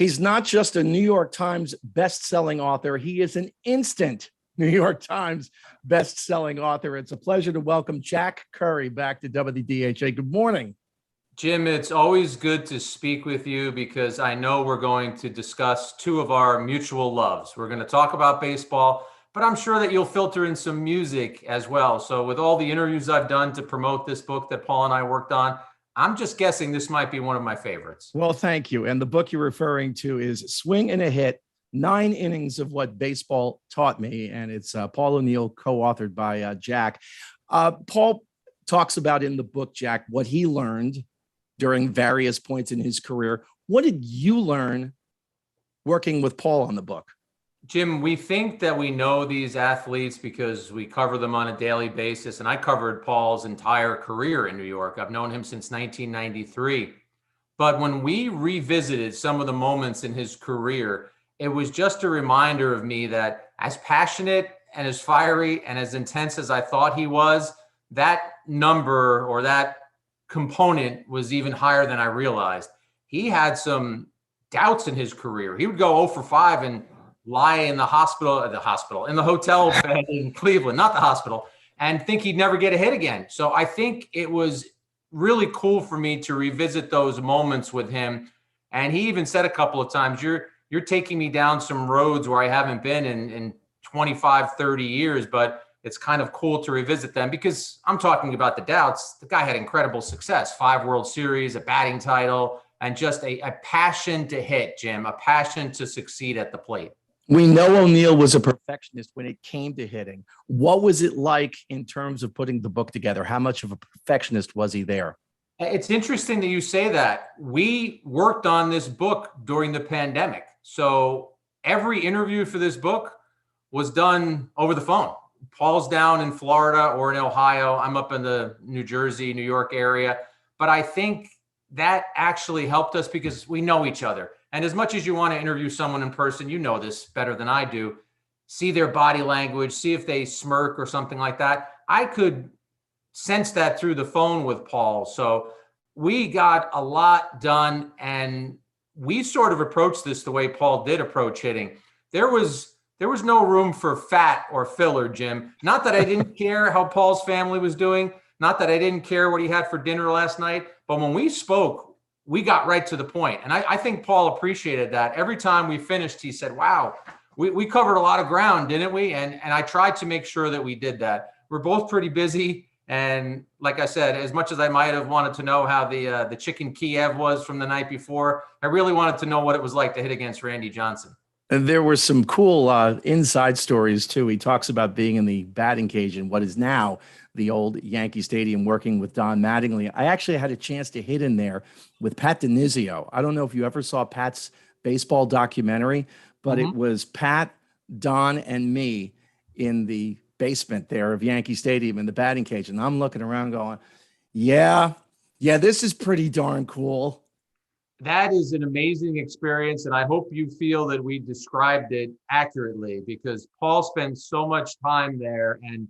He's not just a New York Times best-selling author. He is an instant New York Times best-selling author. It's a pleasure to welcome Jack Curry back to WDHA. Good morning. Jim, it's always good to speak with you because I know we're going to discuss two of our mutual loves. We're going to talk about baseball, but I'm sure that you'll filter in some music as well. So with all the interviews I've done to promote this book that Paul and I worked on, I'm just guessing this might be one of my favorites. Well, thank you. And the book you're referring to is Swing and a Hit, 9 Innings of What Baseball Taught Me. And it's Paul O'Neill, co-authored by Jack. Paul talks about in the book, Jack, what he learned during various points in his career. What did you learn working with Paul on the book? Jim, we think that we know these athletes because we cover them on a daily basis. And I covered Paul's entire career in New York. I've known him since 1993. But when we revisited some of the moments in his career, it was just a reminder of me that as passionate and as fiery and as intense as I thought he was, that number or that component was even higher than I realized. He had some doubts in his career. He would go 0 for 5 and lie in the hotel bed in Cleveland, not the hospital, and think he'd never get a hit again. So I think it was really cool for me to revisit those moments with him. And he even said a couple of times, you're taking me down some roads where I haven't been in 25, 30 years, but it's kind of cool to revisit them because I'm talking about the doubts. The guy had incredible success, 5 World Series, a batting title, and just a passion to hit, Jim, a passion to succeed at the plate. We know O'Neill was a perfectionist when it came to hitting. What was it like in terms of putting the book together? How much of a perfectionist was he there? It's interesting that you say that. We worked on this book during the pandemic. So every interview for this book was done over the phone. Paul's down in Florida or in Ohio. I'm up in the New Jersey, New York area. But I think that actually helped us because we know each other. And as much as you want to interview someone in person, you know this better than I do, see their body language, see if they smirk or something like that. I could sense that through the phone with Paul. So we got a lot done, and we sort of approached this the way Paul did approach hitting. There was no room for fat or filler, Jim. Not that I didn't care how Paul's family was doing, not that I didn't care what he had for dinner last night, but when we spoke, we got right to the point. And I think Paul appreciated that. Every time we finished, he said, wow, we covered a lot of ground, didn't we? And I tried to make sure that we did that. We're both pretty busy. And like I said, as much as I might have wanted to know how the chicken Kiev was from the night before, I really wanted to know what it was like to hit against Randy Johnson. And there were some cool inside stories, too. He talks about being in the batting cage in what is now the old Yankee Stadium, working with Don Mattingly. I actually had a chance to hit in there with Pat DiNizio. I don't know if you ever saw Pat's baseball documentary, but it was Pat, Don, and me in the basement there of Yankee Stadium in the batting cage. And I'm looking around going, yeah, this is pretty darn cool. That is an amazing experience, and I hope you feel that we described it accurately because Paul spends so much time there. And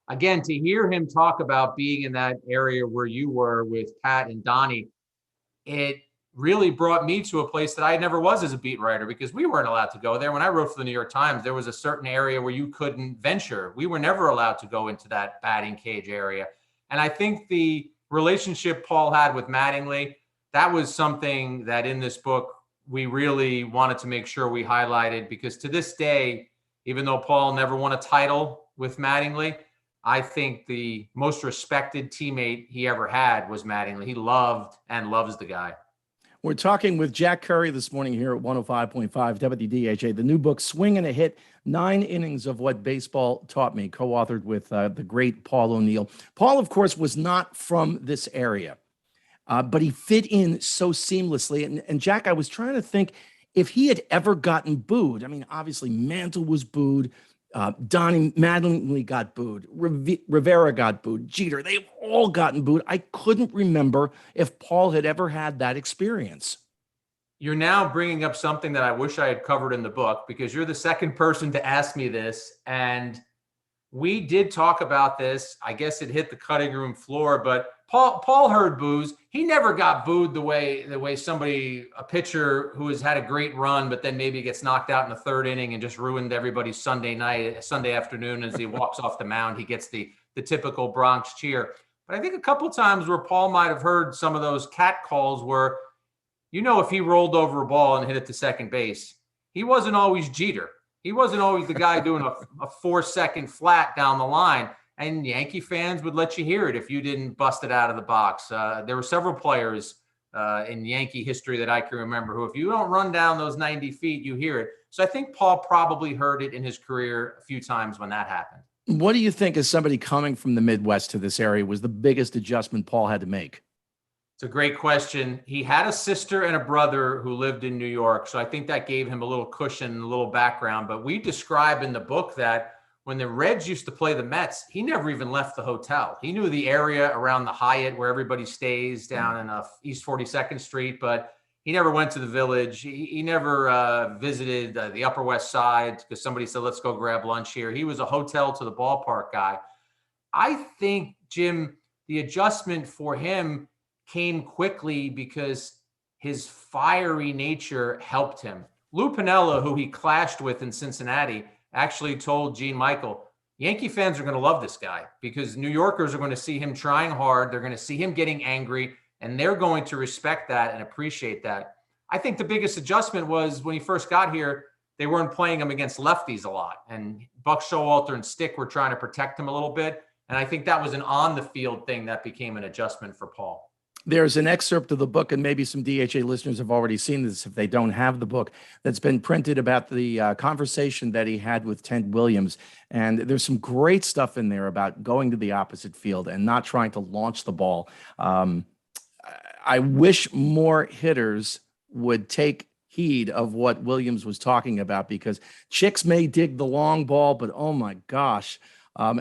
again, to hear him talk about being in that area where you were with Pat and Donnie, it really brought me to a place that I never was as a beat writer because we weren't allowed to go there. When I wrote for the New York Times, there was a certain area where you couldn't venture. We were never allowed to go into that batting cage area. And I think the relationship Paul had with Mattingly, that was something that in this book, we really wanted to make sure we highlighted because to this day, even though Paul never won a title with Mattingly, I think the most respected teammate he ever had was Mattingly. He loved and loves the guy. We're talking with Jack Curry this morning here at 105.5 WDHA. The new book, Swing and a Hit, 9 Innings of What Baseball Taught Me, co-authored with the great Paul O'Neill. Paul, of course, was not from this area. But he fit in so seamlessly. And Jack, I was trying to think if he had ever gotten booed. I mean, obviously, Mantle was booed. Donnie Mattingly got booed. Rivera got booed. Jeter, they've all gotten booed. I couldn't remember if Paul had ever had that experience. You're now bringing up something that I wish I had covered in the book because you're the second person to ask me this. And we did talk about this. I guess it hit the cutting room floor, but Paul heard boos. He never got booed the way a pitcher who has had a great run, but then maybe gets knocked out in the third inning and just ruined everybody's Sunday afternoon as he walks off the mound. He gets the typical Bronx cheer. But I think a couple times where Paul might have heard some of those cat calls where, if he rolled over a ball and hit it to second base, he wasn't always Jeter. He wasn't always the guy doing a 4-second flat down the line. And Yankee fans would let you hear it if you didn't bust it out of the box. There were several players in Yankee history that I can remember who, if you don't run down those 90 feet, you hear it. So I think Paul probably heard it in his career a few times when that happened. What do you think, as somebody coming from the Midwest to this area, was the biggest adjustment Paul had to make? It's a great question. He had a sister and a brother who lived in New York. So I think that gave him a little cushion, a little background. But we describe in the book that when the Reds used to play the Mets, he never even left the hotel. He knew the area around the Hyatt where everybody stays down in East 42nd Street, but he never went to the Village. He never visited the Upper West Side because somebody said, let's go grab lunch here. He was a hotel to the ballpark guy. I think, Jim, the adjustment for him came quickly because his fiery nature helped him. Lou Piniella, who he clashed with in Cincinnati, actually told Gene Michael, Yankee fans are going to love this guy because New Yorkers are going to see him trying hard. They're going to see him getting angry, and they're going to respect that and appreciate that. I think the biggest adjustment was when he first got here, they weren't playing him against lefties a lot. And Buck Showalter and Stick were trying to protect him a little bit. And I think that was an on-the-field thing that became an adjustment for Paul. There's an excerpt of the book, and maybe some DHA listeners have already seen this if they don't have the book, that's been printed about the conversation that he had with Ted Williams. And there's some great stuff in there about going to the opposite field and not trying to launch the ball. I wish more hitters would take heed of what Williams was talking about, because chicks may dig the long ball, but oh my gosh,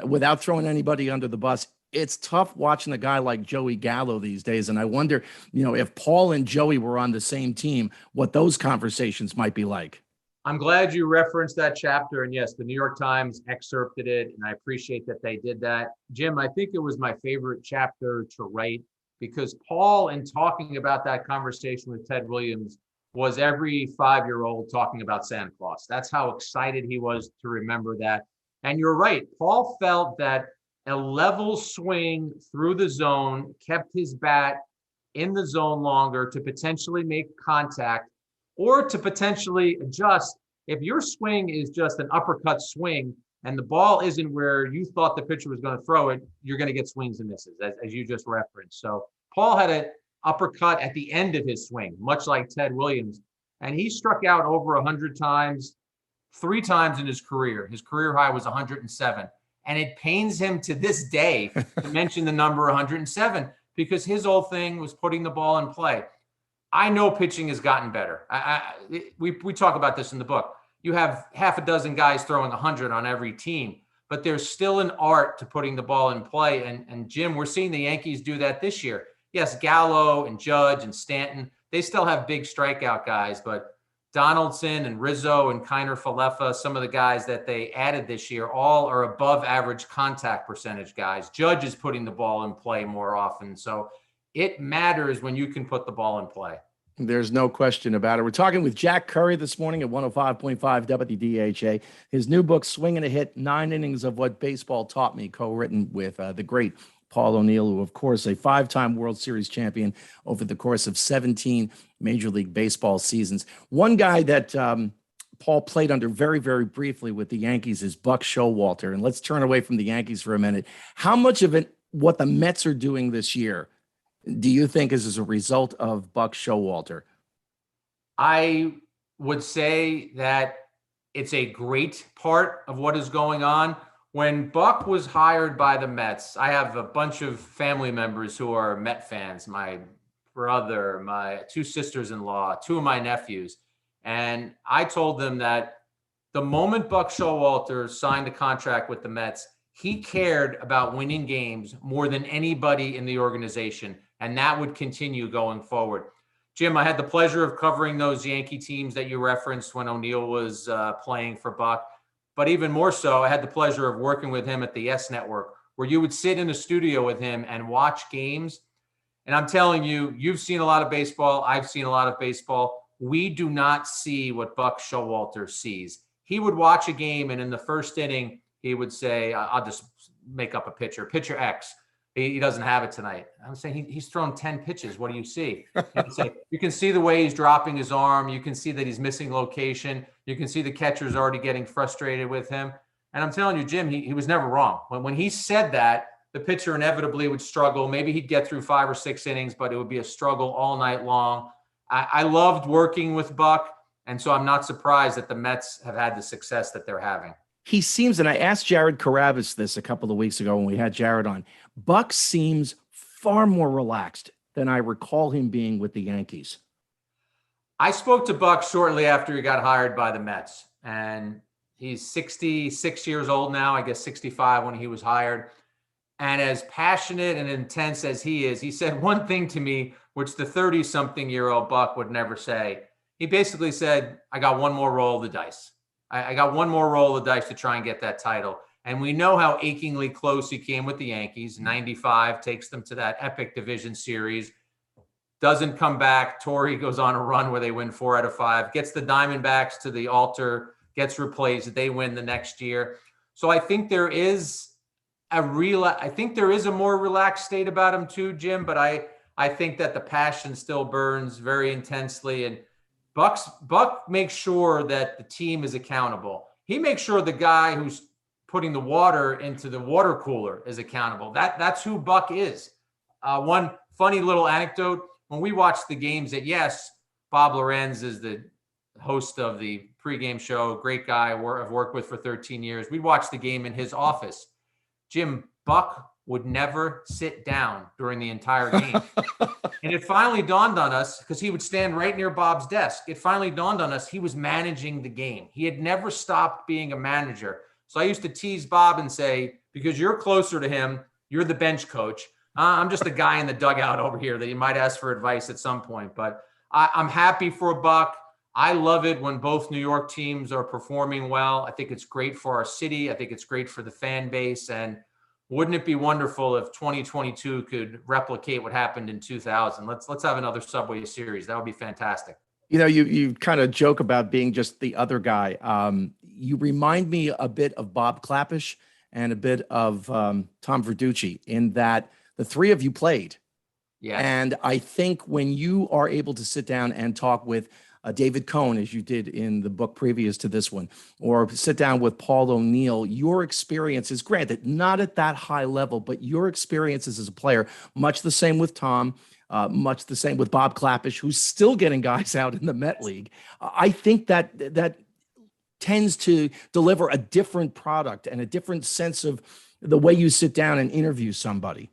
without throwing anybody under the bus, it's tough watching a guy like Joey Gallo these days. And I wonder, if Paul and Joey were on the same team, what those conversations might be like. I'm glad you referenced that chapter. And yes, the New York Times excerpted it, and I appreciate that they did that. Jim, I think it was my favorite chapter to write because Paul, in talking about that conversation with Ted Williams, was every 5-year-old talking about Santa Claus. That's how excited he was to remember that. And you're right. Paul felt that a level swing through the zone kept his bat in the zone longer to potentially make contact or to potentially adjust. If your swing is just an uppercut swing and the ball isn't where you thought the pitcher was going to throw it, you're going to get swings and misses, as you just referenced. So Paul had an uppercut at the end of his swing, much like Ted Williams, and he struck out over 100 times, 3 times in his career. His career high was 107. And it pains him to this day to mention the number 107 because his whole thing was putting the ball in play. I know pitching has gotten better. We talk about this in the book. You have half a dozen guys throwing 100 on every team, but there's still an art to putting the ball in play. And Jim, we're seeing the Yankees do that this year. Yes, Gallo and Judge and Stanton, they still have big strikeout guys, but Donaldson and Rizzo and Kiner Falefa, some of the guys that they added this year, all are above average contact percentage guys. Judge is putting the ball in play more often. So it matters when you can put the ball in play. There's no question about it. We're talking with Jack Curry this morning at 105.5 WDHA. His new book, Swing and a Hit, 9 Innings of What Baseball Taught Me, co-written with the great Paul O'Neill, who, of course, a 5-time World Series champion over the course of 17 Major League Baseball seasons. One guy that Paul played under very, very briefly with the Yankees is Buck Showalter. And let's turn away from the Yankees for a minute. How much of it, what the Mets are doing this year, do you think is as a result of Buck Showalter? I would say that it's a great part of what is going on. When Buck was hired by the Mets, I have a bunch of family members who are Met fans, my brother, my 2 sisters-in-law, 2 of my nephews. And I told them that the moment Buck Showalter signed a contract with the Mets, he cared about winning games more than anybody in the organization. And that would continue going forward. Jim, I had the pleasure of covering those Yankee teams that you referenced when O'Neill was playing for Buck. But even more so, I had the pleasure of working with him at the YES Network where you would sit in a studio with him and watch games. And I'm telling you, you've seen a lot of baseball. I've seen a lot of baseball. We do not see what Buck Showalter sees. He would watch a game, and in the first inning, he would say, I'll just make up a pitcher X. He doesn't have it tonight. I'm saying he's thrown 10 pitches. What do you see? And say, you can see the way he's dropping his arm. You can see that he's missing location. You can see the catcher's already getting frustrated with him. And I'm telling you, Jim, he was never wrong. When he said that, the pitcher inevitably would struggle. Maybe he'd get through 5 or 6 innings, but it would be a struggle all night long. I loved working with Buck, and so I'm not surprised that the Mets have had the success that they're having. He seems, and I asked Jared Carabas this a couple of weeks ago when we had Jared on, Buck seems far more relaxed than I recall him being with the Yankees. I spoke to Buck shortly after he got hired by the Mets, and he's 66 years old now, I guess 65 when he was hired. And as passionate and intense as he is, he said one thing to me, which the 30-something-year-old Buck would never say. He basically said, I got one more roll of the dice. I got one more roll of the dice to try and get that title. And we know how achingly close he came with the Yankees. 95 takes them to that epic division series. Doesn't come back. Torrey goes on a run where they win 4 out of 5. Gets the Diamondbacks to the altar. Gets replaced. They win the next year. So I think there is a more relaxed state about him too, Jim. But I think that the passion still burns very intensely. And Buck makes sure that the team is accountable. He makes sure the guy who's putting the water into the water cooler is accountable. That's who Buck is. One funny little anecdote, when we watch the games Bob Lorenz is the host of the pregame show, great guy I've worked with for 13 years. We'd watch the game in his office. Jim, Buck would never sit down during the entire game. And it finally dawned on us, because he would stand right near Bob's desk. It finally dawned on us he was managing the game. He had never stopped being a manager. So I used to tease Bob and say, because you're closer to him, you're the bench coach. I'm just a guy in the dugout over here that you might ask for advice at some point. But I'm happy for Buck. I love it when both New York teams are performing well. I think it's great for our city. I think it's great for the fan base. And wouldn't it be wonderful if 2022 could replicate what happened in 2000? Let's have another Subway Series. That would be fantastic. You know, you kind of joke about being just the other guy. You remind me a bit of Bob Clappish and a bit of Tom Verducci in that the three of you played. Yeah. And I think when you are able to sit down and talk with David Cohn, as you did in the book previous to this one, or sit down with Paul O'Neill, your experiences, granted, not at that high level, but your experiences as a player, much the same with Tom, much the same with Bob Clappish, who's still getting guys out in the Met League. I think that tends to deliver a different product and a different sense of the way you sit down and interview somebody.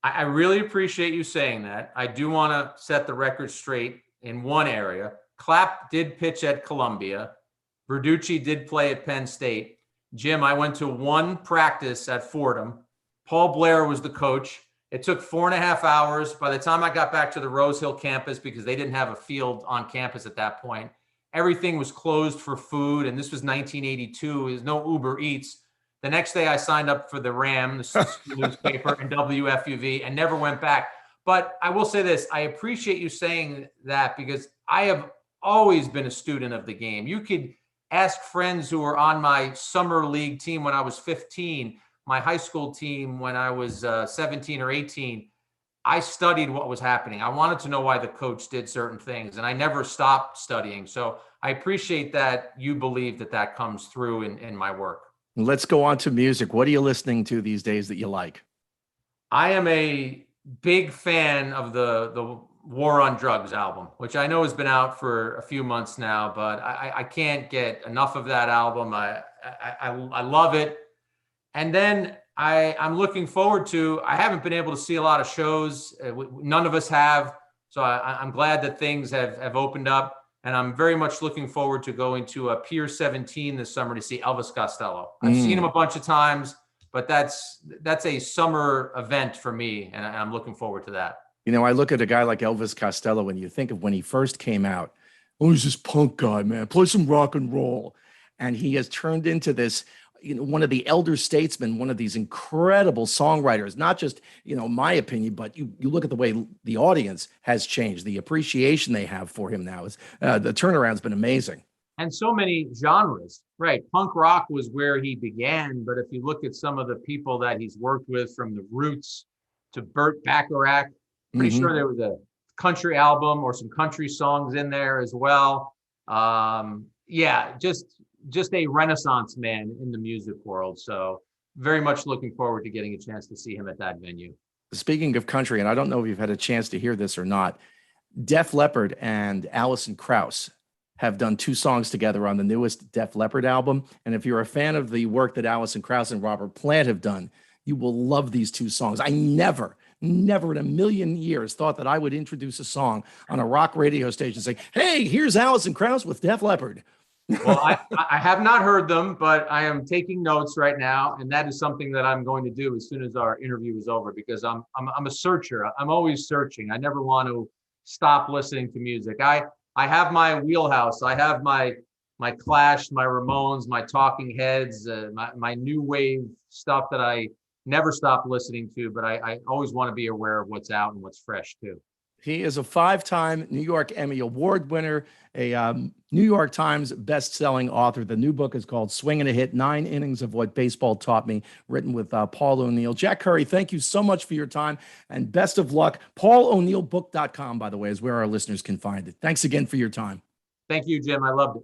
I really appreciate you saying that. I do want to set the record straight in one area. Clapp did pitch at Columbia. Verducci did play at Penn State. Jim, I went to one practice at Fordham. Paul Blair was the coach. It took 4.5 hours. By the time I got back to the Rose Hill campus, because they didn't have a field on campus at that point, everything was closed for food. And this was 1982. There's no Uber Eats. The next day I signed up for the Ram, the newspaper, and WFUV, and never went back. But I will say this. I appreciate you saying that, because I have always been a student of the game. You could ask friends who were on my summer league team when I was 15, my high school team when I was 17 or 18. I studied what was happening. I wanted to know why the coach did certain things, and I never stopped studying. So I appreciate that you believe that comes through in my work. Let's go on to music. What are you listening to these days that you like? I am a big fan of the War on Drugs album, which I know has been out for a few months now, but I can't get enough of that album. I love it. And then I'm looking forward to, I haven't been able to see a lot of shows. None of us have. So I'm glad that things have opened up. And I'm very much looking forward to going to a Pier 17 this summer to see Elvis Costello. I've seen him a bunch of times, but that's a summer event for me, and I'm looking forward to that. You know, I look at a guy like Elvis Costello, and you think of when he first came out, oh, he's this punk guy, man, play some rock and roll. And he has turned into this, one of the elder statesmen, one of these incredible songwriters, not just, my opinion, but you look at the way the audience has changed, the appreciation they have for him now is the turnaround's been amazing. And so many genres, right? Punk rock was where he began, but if you look at some of the people that he's worked with, from the Roots to Burt Bacharach, pretty sure there was a country album or some country songs in there as well. Yeah, just a renaissance man in the music world. So very much looking forward to getting a chance to see him at that venue. Speaking of country, and I don't know if you've had a chance to hear this or not, Def Leppard and Alison Krauss have done 2 songs together on the newest Def Leppard album. And if you're a fan of the work that Alison Krauss and Robert Plant have done, you will love these 2 songs. I never in a million years thought that I would introduce a song on a rock radio station saying, hey, here's Alison Krauss with Def Leppard. Well, I have not heard them, but I am taking notes right now, and that is something that I'm going to do as soon as our interview is over, because I'm a searcher. I'm always searching. I never want to stop listening to music. I have my wheelhouse. I have my Clash, my Ramones, my Talking Heads, my new wave stuff that I never stop listening to, but I always want to be aware of what's out and what's fresh too. He is a 5-time New York Emmy Award winner, a New York Times best-selling author. The new book is called Swinging a Hit, 9 Innings of What Baseball Taught Me, written with Paul O'Neill. Jack Curry, thank you so much for your time, and best of luck. PaulO'NeillBook.com, by the way, is where our listeners can find it. Thanks again for your time. Thank you, Jim. I loved it.